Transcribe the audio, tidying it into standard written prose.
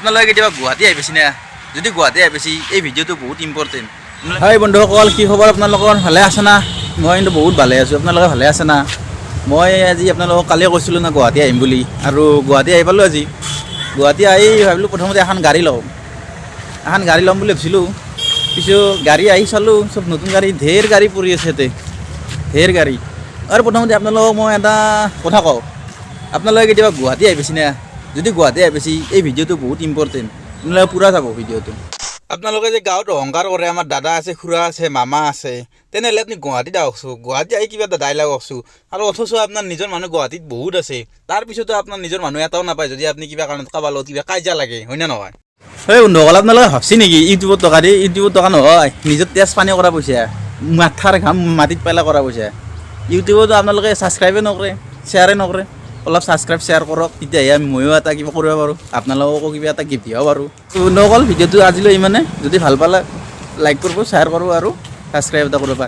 আপোনালোকে কেতিয়াবা গুৱাহাটী আহি পাইছে না যদি গুৱাহাটী আহি পাইছে এই ভিডিঅ'টো বহুত ইম্পৰ্টেণ্ট হয় বন্ধুসকল কি খবৰ আপোনালোকৰ ভালে আছে না মই কিন্তু বহুত ভালে আছোঁ আপোনালোকে ভালে আছে না মই আজি আপোনালোকক কালি কৈছিলোঁ না গুৱাহাটী আহিম বুলি আৰু গুৱাহাটী আহি পালোঁ আজি গুৱাহাটী আহি ভাবিলোঁ প্ৰথমতে এখন গাড়ী ল'ম বুলি ভাবিছিলোঁ পিছত গাড়ী আহি চালোঁ চব নতুন গাড়ী ঢেৰ গাড়ী পৰি আছে ইয়াতে ঢেৰ গাড়ী আৰু প্ৰথমতে আপোনালোকক মই এটা কথা কওঁ আপোনালোকে কেতিয়াবা গুৱাহাটী আহি পাইছে না যদি গুৱাহাটী আহি পাইছে এই ভিডিঅ'টো বহুত ইম্পৰ্টেণ্ট আপোনালোকে পূৰা চাব ভিডিঅ'টো আপোনালোকে যে গাঁৱত অহংকাৰ কৰে আমাৰ দাদা আছে খুৰা আছে মামা আছে তেনেহ'লে আপুনি গুৱাহাটীত আহকচোন গুৱাহাটী আহি কিবা এটা ডাইলগ আহকচোন আৰু অথচ আপোনাৰ নিজৰ মানুহ গুৱাহাটীত বহুত আছে তাৰপিছতো আপোনাৰ নিজৰ মানুহ এটাও নাপায় যদি আপুনি কিবা কাৰণত কাৰোবাৰ লগত কিবা কাজিয়া লাগে হয় নে নহয় এই বন্ধুসকল আপোনালোকে ভাবছি নেকি ইউটিউবত টকা দি ইউটিউবত টকা নহয় নিজৰ তেজ পানী কৰা পইচা মাথাৰ ঘাম মাটিত পেলাই কৰা পইচা ইউটিউবতো আপোনালোকে ছাবস্ক্ৰাইবে নকৰে শ্বেয়াৰে নকৰে অলপ ছাবস্ক্ৰাইব শ্বেয়াৰ কৰক তেতিয়াহে ময়ো এটা কিবা কৰিব পাৰোঁ আপোনালোককো কিবা এটা গিফ্ট দিব পাৰোঁ বন্ধুসকল ভিডিঅ'টো আজিলৈ ইমানে যদি ভাল পালে লাইক কৰিব শ্বেয়াৰ কৰোঁ আৰু ছাবস্ক্ৰাইব এটা কৰিব